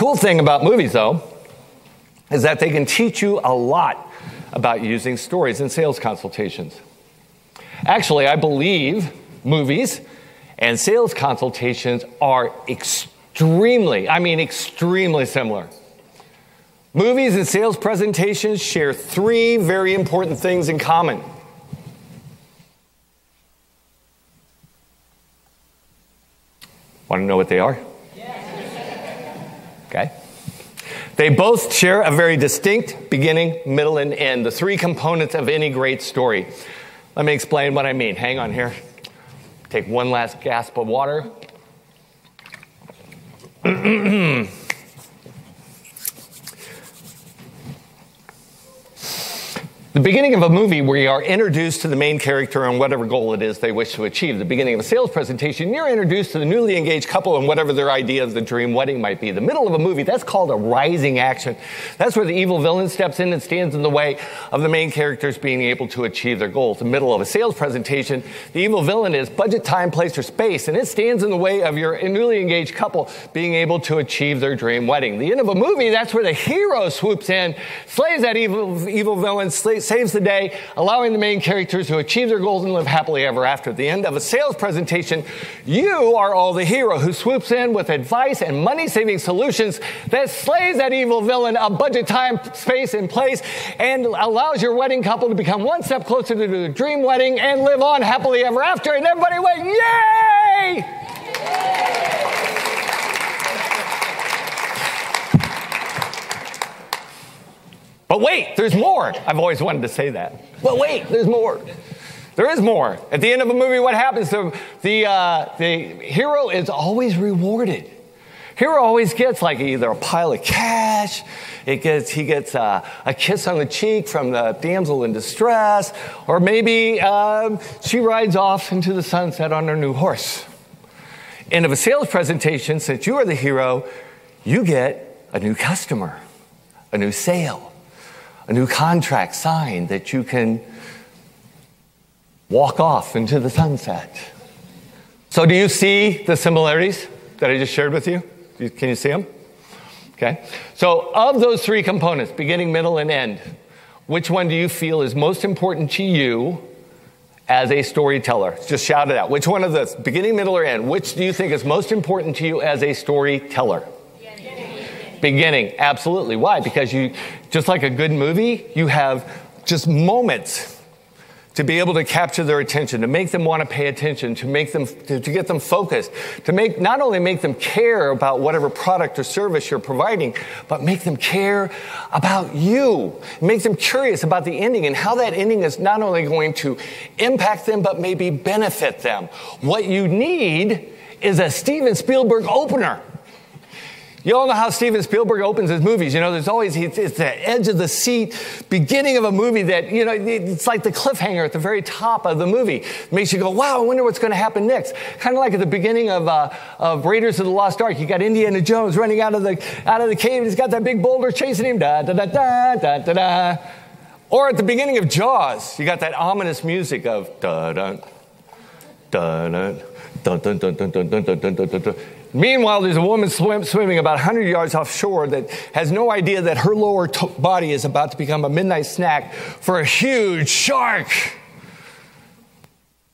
Cool thing about movies, though, is that they can teach you a lot about using stories in sales consultations. Actually, I believe movies and sales consultations are extremely similar. Movies and sales presentations share three very important things in common. Want to know what they are? Okay. They both share a very distinct beginning, middle, and end, the three components of any great story. Let me explain what I mean. Hang on here. Take one last gasp of water. The beginning of a movie, we are introduced to the main character and whatever goal it is they wish to achieve. The beginning of a sales presentation, you're introduced to the newly engaged couple and whatever their idea of the dream wedding might be. The middle of a movie, that's called a rising action. That's where the evil villain steps in and stands in the way of the main characters being able to achieve their goals. The middle of a sales presentation, the evil villain is budget, time, place, or space, and it stands in the way of your newly engaged couple being able to achieve their dream wedding. The end of a movie, that's where the hero swoops in, slays that evil villain, saves the day, allowing the main characters to achieve their goals and live happily ever after. At the end of a sales presentation, you are all the hero who swoops in with advice and money-saving solutions that slays that evil villain of budget, time, space, and place, and allows your wedding couple to become one step closer to the dream wedding and live on happily ever after. And everybody went, yay! But wait, there's more. I've always wanted to say that. But wait, there's more. There is more. At the end of a movie, what happens? The hero is always rewarded. Hero always gets like either a pile of cash, he gets a kiss on the cheek from the damsel in distress, or maybe she rides off into the sunset on her new horse. End of a sales presentation, since you are the hero, you get a new customer, a new sale, a new contract signed that you can walk off into the sunset. So do you see the similarities that I just shared with you? Can you see them? Okay. So of those three components, beginning, middle, and end, which one do you feel is most important to you as a storyteller? Just shout it out. Which one of those, beginning, middle, or end, which do you think is most important to you as a storyteller? Beginning, absolutely. Why? Because you, just like a good movie, you have just moments to be able to capture their attention, to make them want to pay attention, to make them, to get them focused, to make, not only make them care about whatever product or service you're providing, but make them care about you. Make them curious about the ending and how that ending is not only going to impact them, but maybe benefit them. What you need is a Steven Spielberg opener. You all know how Steven Spielberg opens his movies. You know, there's always, it's the edge of the seat beginning of a movie that, you know, it's like the cliffhanger at the very top of the movie. It makes you go, wow, I wonder what's going to happen next. Kind of like at the beginning of Raiders of the Lost Ark. You got Indiana Jones running out of the cave. He's got that big boulder chasing him. Da, da, da, da, da, da, da. Or at the beginning of Jaws, you got that ominous music of da, da, da, da, da, da, da, da, da, da, da, da, da. Meanwhile, there's a woman swimming about 100 yards offshore that has no idea that her lower body is about to become a midnight snack for a huge shark.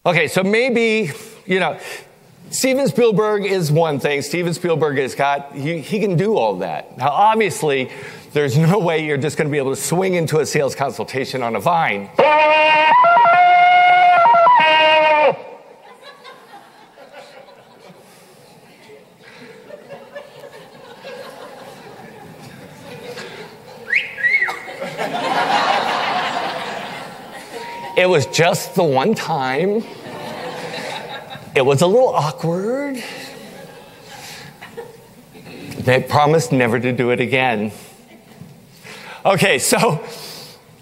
Okay, so maybe, you know, Steven Spielberg is one thing. Steven Spielberg has got, he can do all that. Now, obviously, there's no way you're just going to be able to swing into a sales consultation on a vine. It was just the one time. It was a little awkward. They promised never to do it again. Okay, so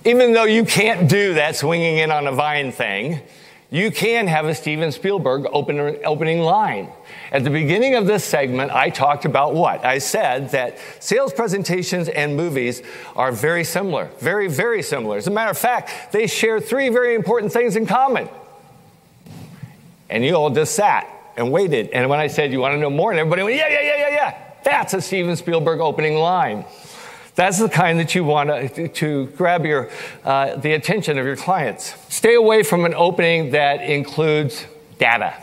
even though you can't do that swinging in on a vine thing, you can have a Steven Spielberg opening line. At the beginning of this segment, I talked about what? I said that sales presentations and movies are very similar, very, very similar. As a matter of fact, they share three very important things in common. And you all just sat and waited. And when I said, you want to know more? And everybody went, yeah. That's a Steven Spielberg opening line. That's the kind that you want to grab the attention of your clients. Stay away from an opening that includes data,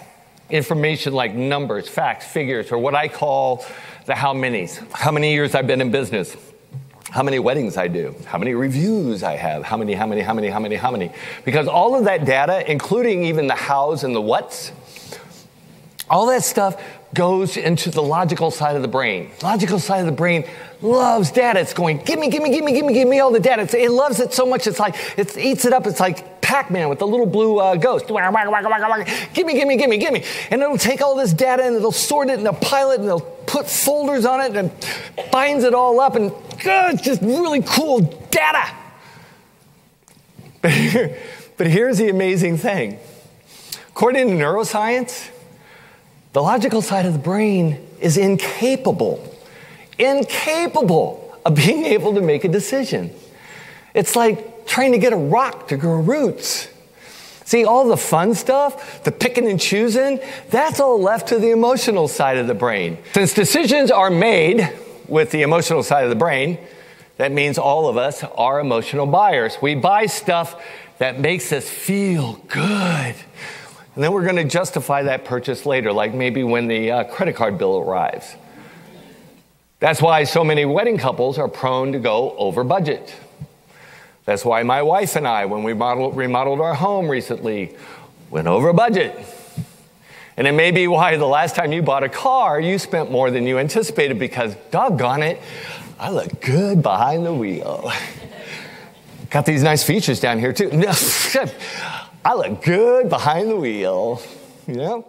information like numbers, facts, figures, or what I call the how manys. How many years I've been in business, how many weddings I do, how many reviews I have, how many. Because all of that data, including even the hows and the whats, all that stuff goes into the logical side of the brain. Logical side of the brain loves data. It's going, give me all the data. It loves it so much, it eats it up. It's like Pac-Man with the little blue ghost. Give me. And it'll take all this data and it'll sort it and it'll pile it and it'll put folders on it and binds it all up and it's just really cool data. But here's the amazing thing. According to neuroscience, the logical side of the brain is incapable of being able to make a decision. It's like trying to get a rock to grow roots. See, all the fun stuff, the picking and choosing, that's all left to the emotional side of the brain. Since decisions are made with the emotional side of the brain, that means all of us are emotional buyers. We buy stuff that makes us feel good. And then we're going to justify that purchase later, like maybe when the credit card bill arrives. That's why so many wedding couples are prone to go over budget. That's why my wife and I, when we remodeled our home recently, went over budget. And it may be why the last time you bought a car, you spent more than you anticipated because, doggone it, I look good behind the wheel. Got these nice features down here, too. I look good behind the wheel, you know?